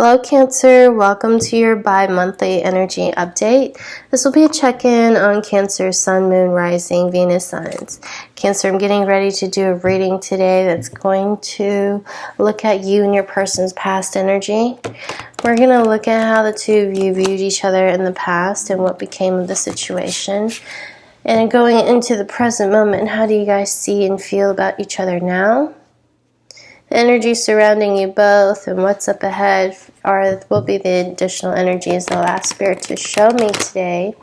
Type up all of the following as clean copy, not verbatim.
Hello Cancer, welcome to your bi-monthly energy update. This will be a check-in on Cancer, Sun, Moon, Rising, Venus signs. Cancer, I'm getting ready to do a reading today that's going to look at you and your person's past energy. We're going to look at how the two of you viewed each other in the past and what became of the situation. And going into the present moment, how do you guys see and feel about each other now? The energy surrounding you both and what's up ahead will be the additional energies I'll ask Spirit to show me today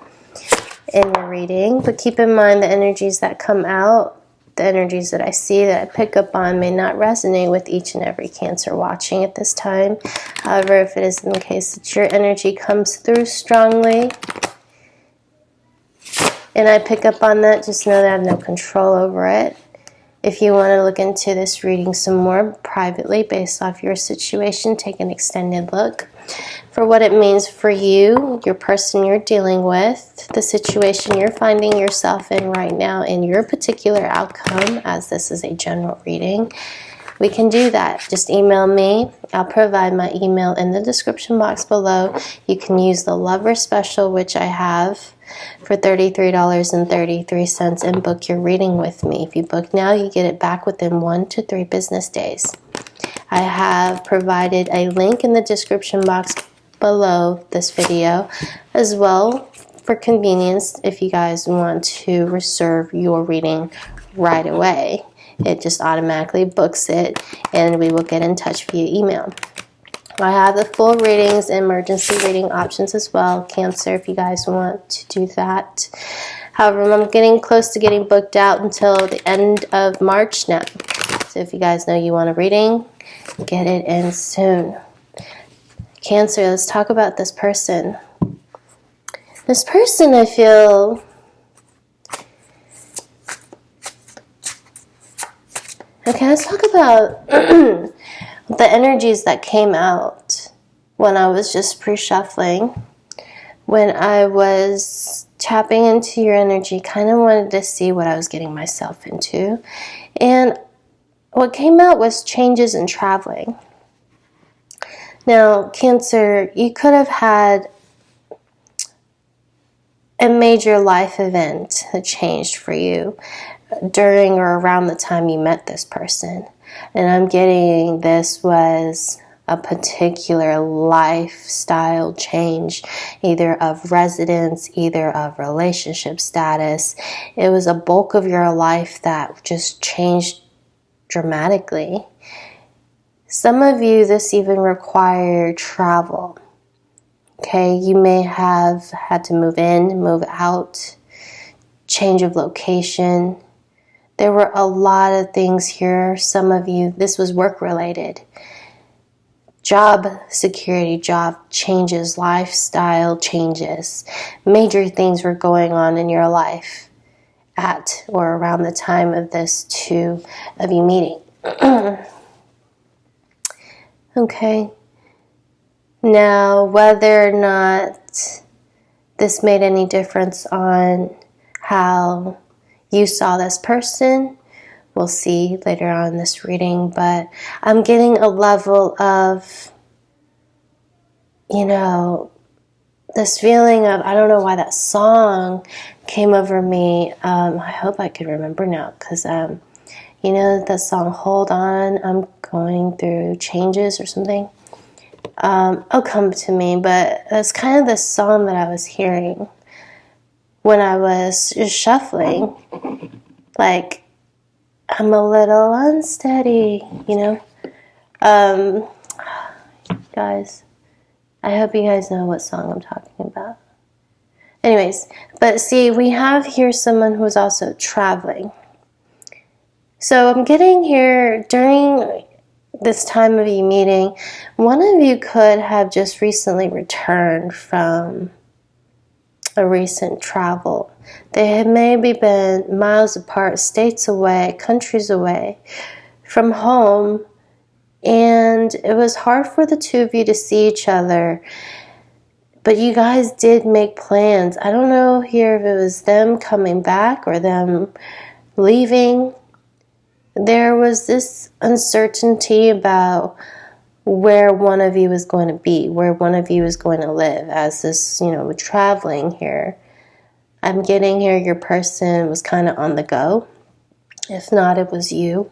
in your reading. But keep in mind the energies that come out, the energies that I see, that I pick up on, may not resonate with each and every Cancer watching at this time. However, if it is in the case that your energy comes through strongly and I pick up on that, just know that I have no control over it. If you want to look into this reading some more privately based off your situation, take an extended look for what it means for you, your person you're dealing with, the situation you're finding yourself in right now, and your particular outcome, as this is a general reading. We can do that. Just email me. I'll provide my email in the description box below. You can use the Lover Special, which I have, for $33.33 and book your reading with me. If you book now, you get it back within 1 to 3 business days. I have provided a link in the description box below this video as well for convenience if you guys want to reserve your reading right away. It just automatically books it and we will get in touch via email. I have the full readings and emergency reading options as well, Cancer, if you guys want to do that. However, I'm getting close to getting booked out until the end of March now. So if you guys know you want a reading, get it in soon. Cancer, let's talk about this person. This person, I feel, okay, let's talk about the energies that came out when I was just pre-shuffling. When I was tapping into your energy, kind of wanted to see what I was getting myself into. And what came out was changes in traveling. Now, Cancer, you could have had a major life event that changed for you during or around the time you met this person. And I'm getting this was a particular lifestyle change, either of residence, either of relationship status. It was a bulk of your life that just changed dramatically. Some of you, this even required travel. Okay, you may have had to move in, move out, change of location. There were a lot of things here. Some of you, this was work related. Job security, job changes, lifestyle changes. Major things were going on in your life at or around the time of this two of you meeting. Okay. Now, whether or not this made any difference on how you saw this person, we'll see later on in this reading, but I'm getting a level of, this feeling of, I don't know why that song came over me. I hope I can remember now, because, the song, Hold On, I'm Going Through Changes or something. It'll come to me, but that's kind of the song that I was hearing when I was just shuffling. Like, I'm a little unsteady, Guys, I hope you guys know what song I'm talking about. Anyways, but see, we have here someone who's also traveling. So I'm getting here during this time of you meeting, one of you could have just recently returned from a recent travel. They had maybe been miles apart, states away, countries away from home, and it was hard for the two of you to see each other, but you guys did make plans. I don't know here if it was them coming back or them leaving. There was this uncertainty about where one of you is going to be, where one of you is going to live as this, traveling here. I'm getting here, your person was kind of on the go. If not, it was you.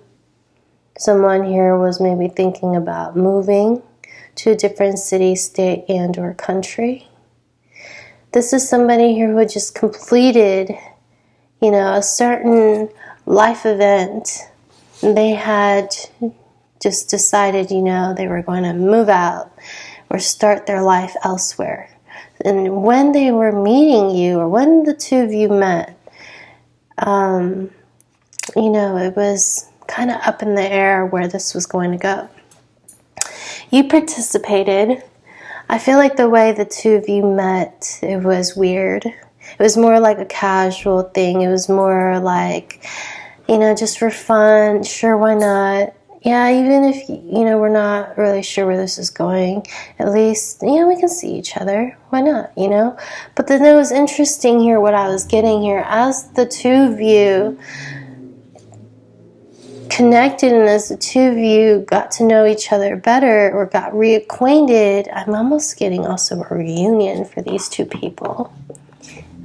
Someone here was maybe thinking about moving to a different city, state, and or country. This is somebody here who just completed, a certain life event. They had just decided, they were going to move out or start their life elsewhere. And when they were meeting you, or when the two of you met, it was kind of up in the air where this was going to go. You participated. I feel like the way the two of you met, it was weird. It was more like a casual thing. It was more like, just for fun. Sure, why not? Yeah, even if, we're not really sure where this is going, at least, we can see each other. Why not, But then it was interesting here what I was getting here. As the two of you connected and as the two of you got to know each other better or got reacquainted, I'm almost getting also a reunion for these two people.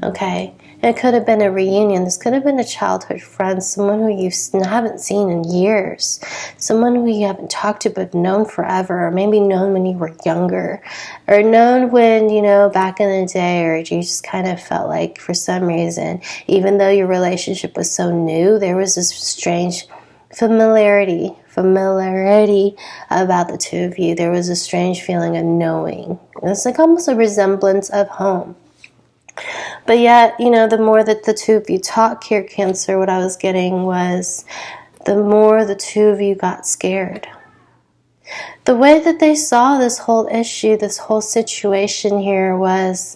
Okay? It could have been a reunion. This could have been a childhood friend, someone who you haven't seen in years, someone who you haven't talked to but known forever, or maybe known when you were younger, or known when, back in the day, or you just kind of felt like for some reason, even though your relationship was so new, there was this strange familiarity about the two of you. There was a strange feeling of knowing. It's like almost a resemblance of home. But yet, the more that the two of you talk here, Cancer, what I was getting was the more the two of you got scared. The way that they saw this whole issue, this whole situation here was,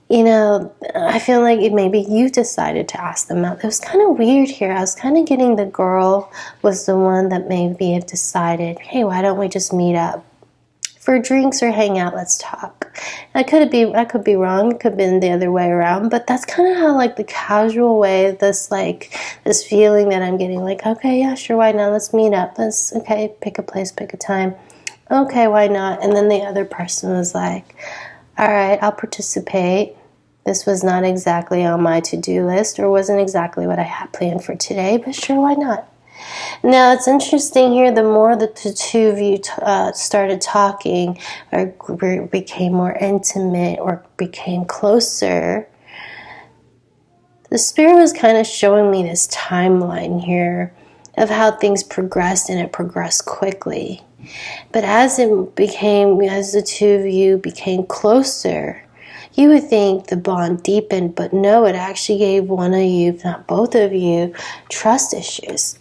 I feel like maybe you decided to ask them out. It was kind of weird here. I was kind of getting the girl was the one that maybe have decided, hey, why don't we just meet up for drinks or hang out, let's talk. I could be wrong, it could have been the other way around, but that's kind of how the casual way, this feeling that I'm getting, okay, yeah, sure, why not, let's meet up, okay, pick a place, pick a time, okay, why not, and then the other person was like, all right, I'll participate. This was not exactly on my to-do list or wasn't exactly what I had planned for today, but sure, why not? Now, it's interesting here, the more that the two of you started talking or became more intimate or became closer, the Spirit was kind of showing me this timeline here of how things progressed, and it progressed quickly. But as the two of you became closer, you would think the bond deepened, but no, it actually gave one of you, if not both of you, trust issues.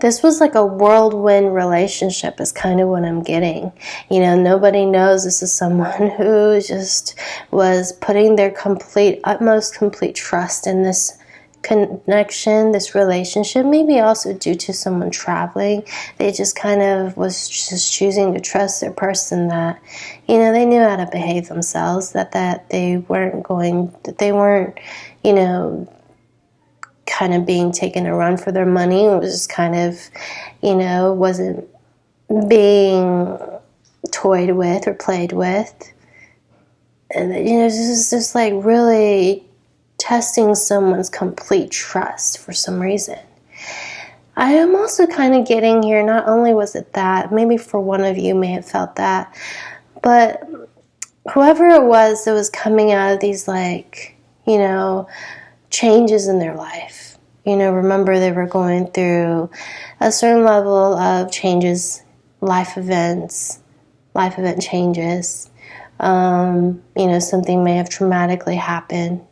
This was like a whirlwind relationship is kind of what I'm getting. Nobody knows this is someone who just was putting their utmost complete trust in this connection, this relationship, maybe also due to someone traveling. They just kind of was just choosing to trust their person that, they knew how to behave themselves, that they weren't, kind of being taken a run for their money. It was just kind of, wasn't being toyed with or played with. And, this is just really testing someone's complete trust for some reason. I am also kind of getting here, not only was it that, maybe for one of you may have felt that, but whoever it was that was coming out of these changes in their life. Remember they were going through a certain level of changes, life event changes. Something may have traumatically happened,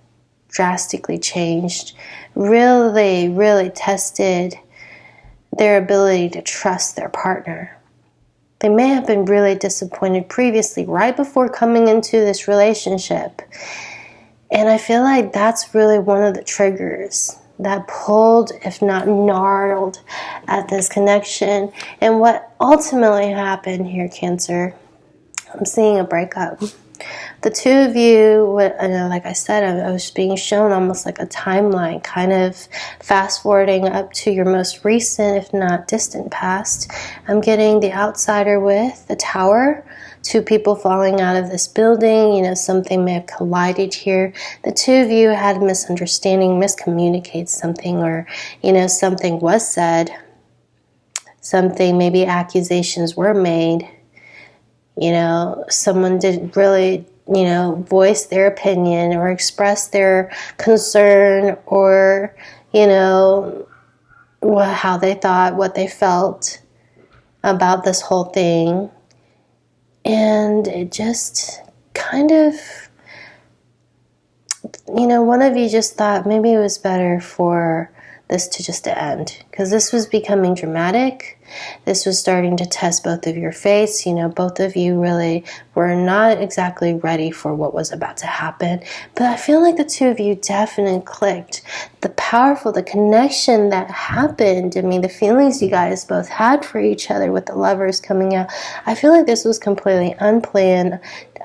drastically changed, really, really tested their ability to trust their partner. They may have been really disappointed previously, right before coming into this relationship. And I feel like that's really one of the triggers that pulled, if not gnarled, at this connection. And what ultimately happened here, Cancer, I'm seeing a breakup. the two of you, like I said, I was being shown almost like a timeline, kind of fast forwarding up to your most recent, if not distant past. I'm getting the outsider with the tower, two people falling out of this building. Something may have collided here. The two of you had a misunderstanding, miscommunicated something, or, something was said. Something, maybe accusations were made. Someone didn't really, voice their opinion or express their concern or, how they thought, what they felt about this whole thing. And it just kind of, one of you just thought maybe it was better for this to just end, because this was becoming dramatic. This was starting to test both of your faiths. Both of you really were not exactly ready for what was about to happen. But I feel like the two of you definitely clicked. The connection that happened, the feelings you guys both had for each other with the lovers coming out, I feel like this was completely unplanned,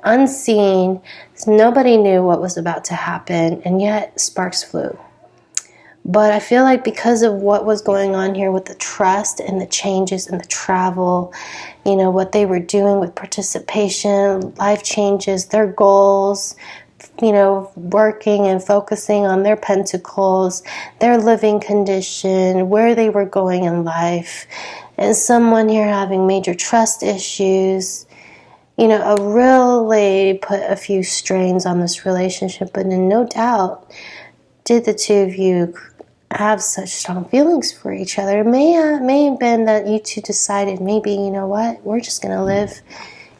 unseen. Nobody knew what was about to happen, and yet sparks flew. But I feel like because of what was going on here with the trust and the changes and the travel, what they were doing with participation, life changes, their goals, working and focusing on their pentacles, their living condition, where they were going in life, and someone here having major trust issues, really put a few strains on this relationship. But in no doubt did the two of you have such strong feelings for each other. It may have been that you two decided, maybe, we're just going to live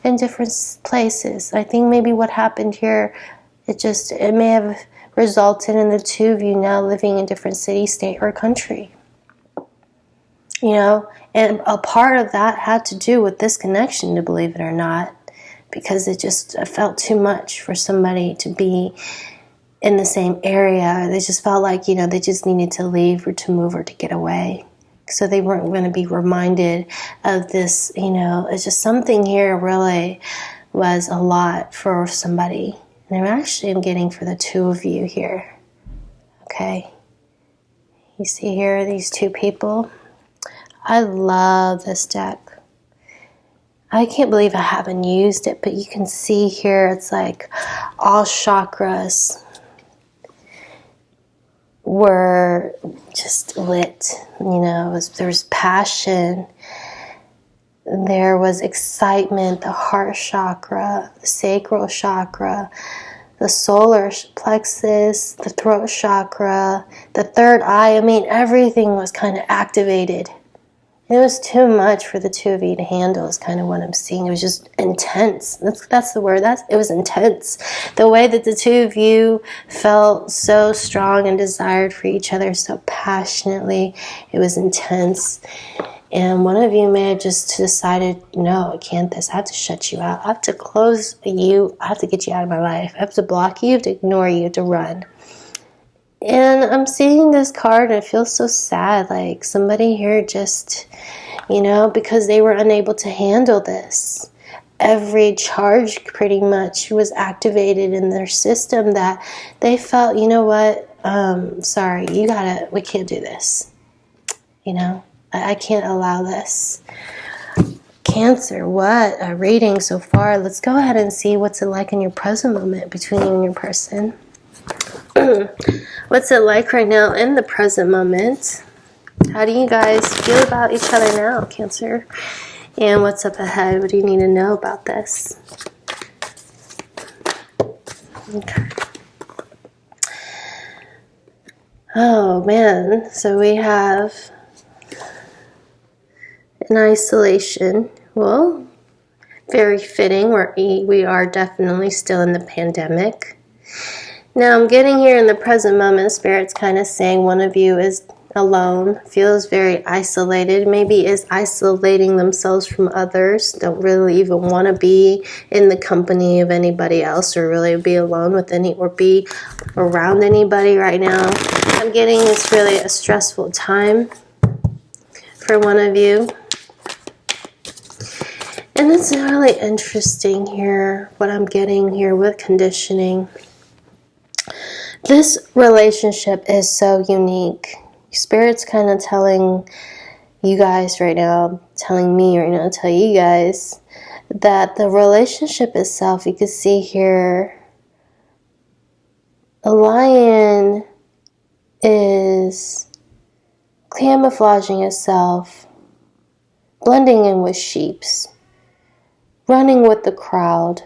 in different places. I think maybe what happened here, it may have resulted in the two of you now living in different city, state, or country. And a part of that had to do with this connection, to believe it or not, because it felt too much for somebody to be in the same area. They just felt like, they just needed to leave or to move or to get away. So they weren't going to be reminded of this, it's just something here really was a lot for somebody. And I'm getting for the two of you here. Okay. You see here, these two people. I love this deck. I can't believe I haven't used it, but you can see here, it's like all chakras were just lit. There was passion, there was excitement, the heart chakra, the sacral chakra, the solar plexus, the throat chakra, the third eye. Everything was kind of activated. It was too much for the two of you to handle is kind of what I'm seeing. It was just intense. That's the word. It was intense. The way that the two of you felt so strong and desired for each other so passionately. It was intense. And one of you may have just decided, no, I can't this. I have to shut you out. I have to close you. I have to get you out of my life. I have to block you, I have to ignore you, to run. And I'm seeing this card and it feels so sad, like somebody here just, because they were unable to handle this. Every charge pretty much was activated in their system that they felt, sorry, we can't do this. I can't allow this. Cancer, what a reading so far. Let's go ahead and see what's it like in your present moment between you and your person. What's it like right now in the present moment? How do you guys feel about each other now, Cancer? And what's up ahead? What do you need to know about this? Okay. Oh, man. So we have an isolation. Well, very fitting. We are definitely still in the pandemic. Now, I'm getting here in the present moment, Spirit's kind of saying one of you is alone, feels very isolated, maybe is isolating themselves from others, don't really even want to be in the company of anybody else or really be alone with or be around anybody right now. I'm getting it's really a stressful time for one of you. And it's really interesting here, what I'm getting here with conditioning. This relationship is so unique. Spirit's kind of telling you guys right now, telling me right now, tell you guys that the relationship itself, you can see here, a lion is camouflaging itself, blending in with sheeps, running with the crowd,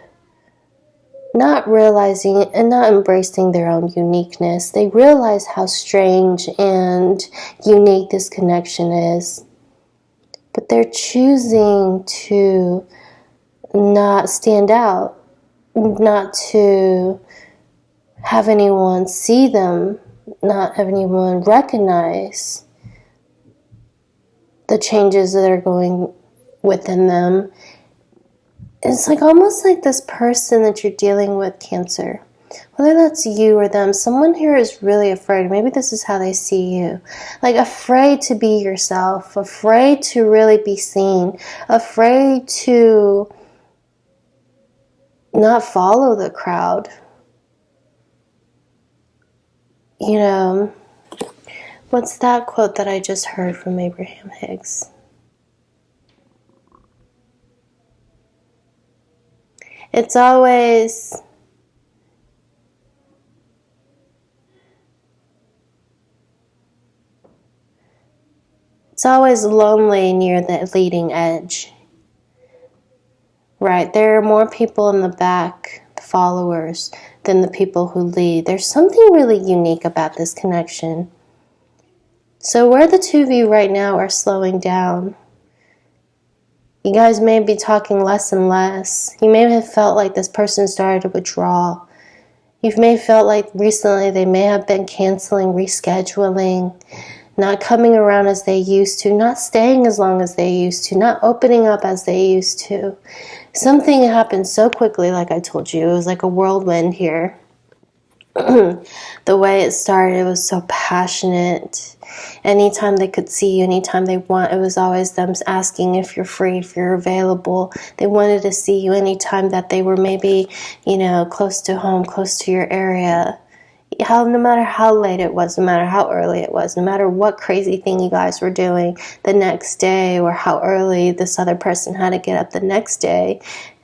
not realizing and not embracing their own uniqueness. They realize how strange and unique this connection is, but they're choosing to not stand out, not to have anyone see them, not have anyone recognize the changes that are going within them. It's like almost like this person that you're dealing with, Cancer, whether that's you or them, someone here is really afraid. Maybe this is how they see you. Like afraid to be yourself, afraid to really be seen, afraid to not follow the crowd. You know, what's that quote that I just heard from Abraham Hicks? It's always lonely near the leading edge. Right, there are more people in the back, the followers, than the people who lead. There's something really unique about this connection. So where the two of you right now are slowing down, you guys may be talking less and less. You may have felt like this person started to withdraw. You may have felt like recently they may have been canceling, rescheduling, not coming around as they used to, not staying as long as they used to, not opening up as they used to. Something happened so quickly, like I told you. It was like a whirlwind here. The way it started, it was so passionate. Anytime they could see you, anytime they want, it was always them asking if you're free, if you're available. They wanted to see you anytime that they were maybe, close to home, close to your area. No matter how late it was, no matter how early it was, no matter what crazy thing you guys were doing the next day or how early this other person had to get up the next day.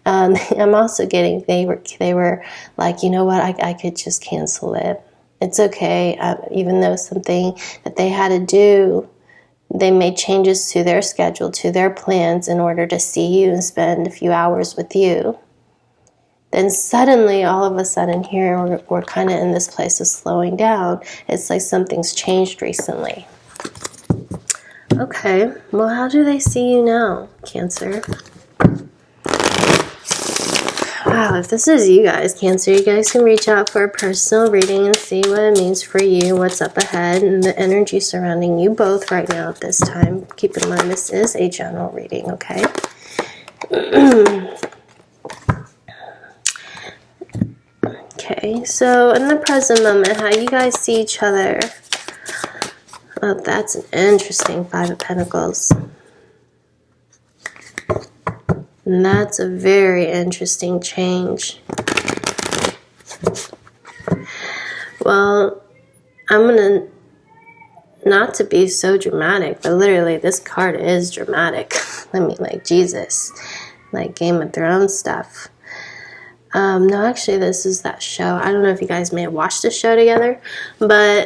I'm also getting they were like, you know what, I could just cancel it. It's okay. Even though something that they had to do, they made changes to their schedule, to their plans in order to see you and spend a few hours with you. Then suddenly, all of a sudden here, we're kind of in this place of slowing down. It's like something's changed recently. Okay, well, how do they see you now, Cancer? Wow, if this is you guys, Cancer, you guys can reach out for a personal reading and see what it means for you, what's up ahead, and the energy surrounding you both right now at this time. Keep in mind, this is a general reading, okay? Okay, so in the present moment, how you guys see each other. Oh, that's an interesting Five of Pentacles. And that's a very interesting change. Well, I'm going to, not to be so dramatic, but literally this card is dramatic. I mean, like Jesus, like Game of Thrones stuff. No, actually, this is that show. I don't know if you guys may have watched the show together, but,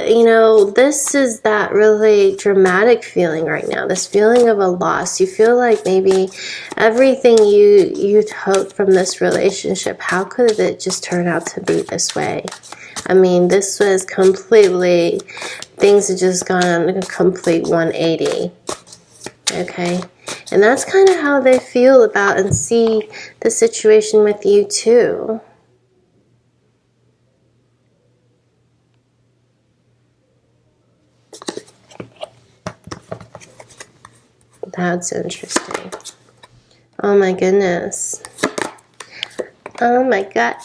this is that really dramatic feeling right now, this feeling of a loss. You feel like maybe everything you'd hoped from this relationship, how could it just turn out to be this way? I mean, this was completely, things had just gone on a complete 180. Okay, and that's kind of how they feel about and see the situation with you too. That's interesting. Oh my goodness. Oh my God.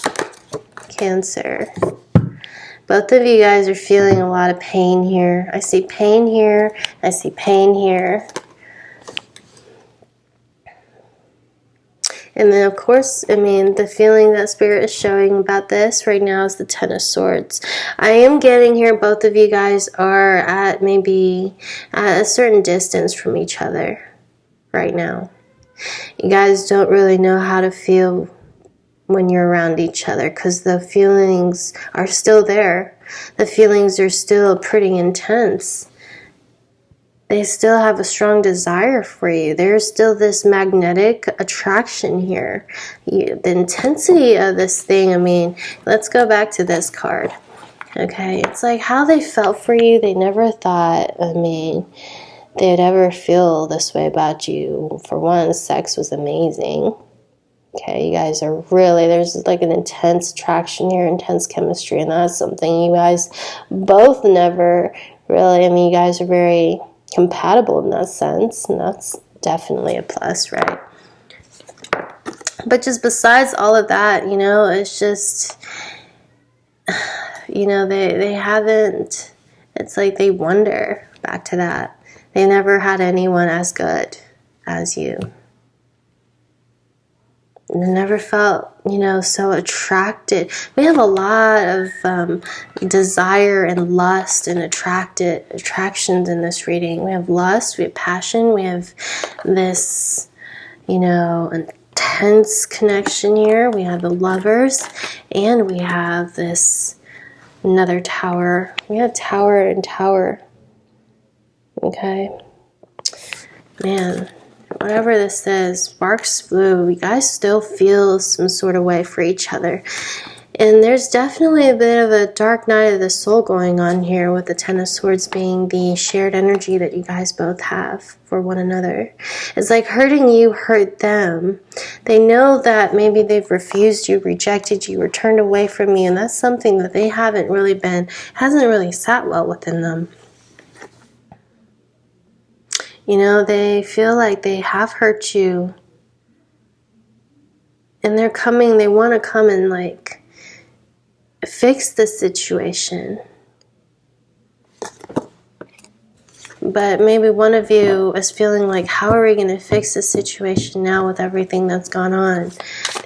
Cancer. Both of you guys are feeling a lot of pain here. I see pain here. I see pain here. And then, of course, I mean, the feeling that Spirit is showing about this right now is the Ten of Swords. I am getting here, both of you guys are at maybe at a certain distance from each other right now. You guys don't really know how to feel when you're around each other because the feelings are still there. The feelings are still pretty intense. They still have a strong desire for you. There's still this magnetic attraction here. The intensity of this thing, I mean, let's go back to this card. Okay, it's like how they felt for you. They never thought, I mean, they'd ever feel this way about you. For one, sex was amazing. Okay, you guys are really, there's like an intense attraction here, intense chemistry, and that's something you guys both never really, I mean, you guys are very compatible in that sense, and that's definitely a plus, right? But just besides all of that, you know, it's just, you know, they haven't, it's like they wonder back to that. They never had anyone as good as you. They never felt, you know, so attracted. We have a lot of desire and lust and attractions in this reading. We have lust, we have passion, we have this, you know, intense connection here. We have the Lovers, and we have this another Tower. We have Tower and Tower. Okay. Man. Whatever this is, sparks flew. You guys still feel some sort of way for each other. And there's definitely a bit of a dark night of the soul going on here, with the Ten of Swords being the shared energy that you guys both have for one another. It's like hurting you hurt them. They know that maybe they've refused you, rejected you, or turned away from you, and that's something that they haven't really hasn't really sat well within them. You know, they feel like they have hurt you. And they're coming, they want to come and like fix the situation. But maybe one of you is feeling like, how are we going to fix this situation now with everything that's gone on?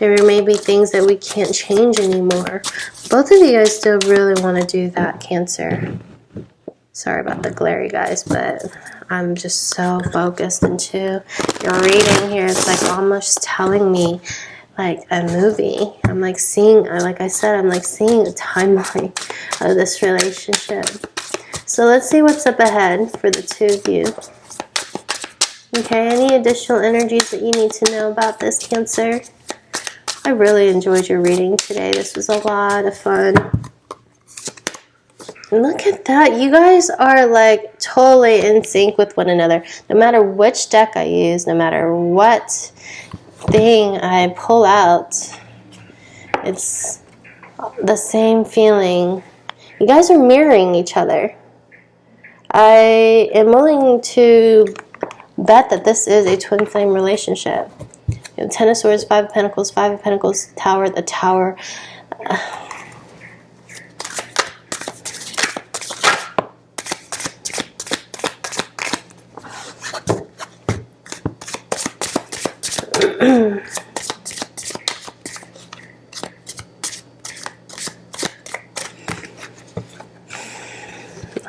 There may be things that we can't change anymore. Both of you guys still really want to do that, Cancer. Sorry about the glare, you guys, but I'm just so focused into your reading here. It's like almost telling me like a movie. I'm like seeing, like I said, I'm like seeing a timeline of this relationship. So let's see what's up ahead for the two of you. Okay, any additional energies that you need to know about this, Cancer? I really enjoyed your reading today. This was a lot of fun. Look at that. You guys are like totally in sync with one another. No matter which deck I use, no matter what thing I pull out, it's the same feeling. You guys are mirroring each other. I am willing to bet that this is a twin flame relationship. You know, Ten of Swords, Five of Pentacles, Tower, the Tower.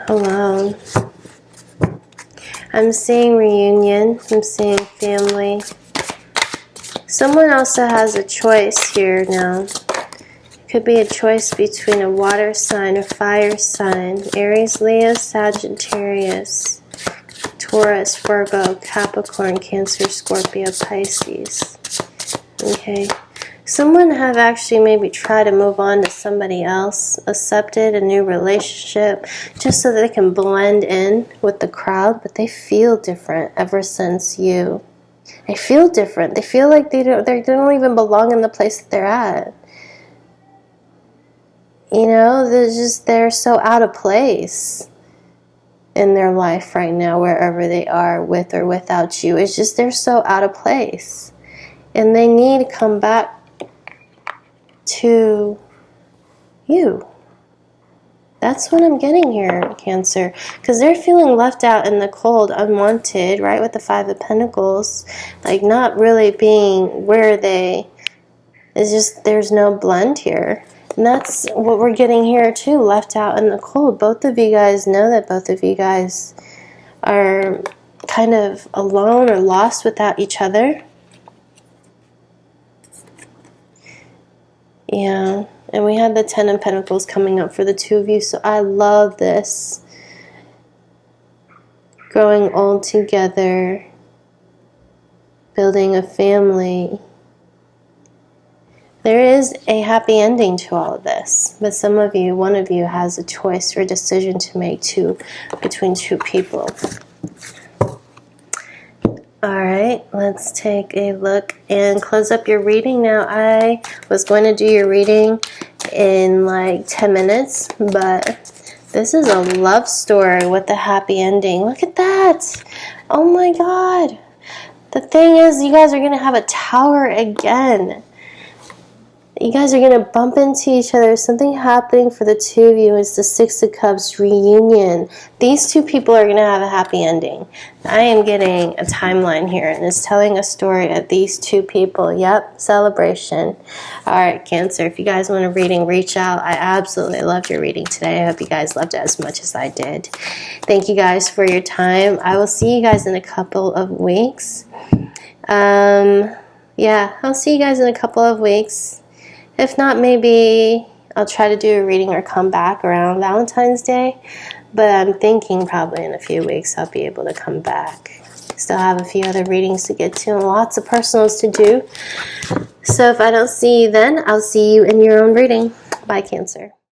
Hello. I'm seeing reunion. I'm seeing family. Someone also has a choice here now. It could be a choice between a water sign, a fire sign, Aries, Leo, Sagittarius, Taurus, Virgo, Capricorn, Cancer, Scorpio, Pisces. Okay. Someone have actually maybe tried to move on to somebody else, accepted a new relationship, just so that they can blend in with the crowd, but they feel different ever since you. They feel different. They feel like they don't even belong in the place that they're at. You know, they're so out of place in their life right now, wherever they are, with or without you. It's just they're so out of place. And they need to come back to you. That's what I'm getting here, Cancer. Because they're feeling left out in the cold, unwanted, right? With the Five of Pentacles. Like, not really being where they... It's just, there's no blend here. And that's what we're getting here, too. Left out in the cold. Both of you guys know that both of you guys are kind of alone or lost without each other. Yeah. And we had the Ten of Pentacles coming up for the two of you. So I love this. Growing old together. Building a family. There is a happy ending to all of this. But some of you, one of you has a choice or a decision to make between two people. Alright, let's take a look and close up your reading. Now, I was going to do your reading in like 10 minutes, but this is a love story with a happy ending. Look at that! Oh my god! The thing is, you guys are going to have a tower again. You guys are going to bump into each other. Something happening for the two of you is the Six of Cups reunion. These two people are going to have a happy ending. I am getting a timeline here, and it's telling a story of these two people. Yep, celebration. All right, Cancer, if you guys want a reading, reach out. I absolutely loved your reading today. I hope you guys loved it as much as I did. Thank you guys for your time. I will see you guys in a couple of weeks. Yeah, I'll see you guys in a couple of weeks. If not, maybe I'll try to do a reading or come back around Valentine's Day. But I'm thinking probably in a few weeks I'll be able to come back. Still have a few other readings to get to and lots of personals to do. So if I don't see you then, I'll see you in your own reading. Bye, Cancer.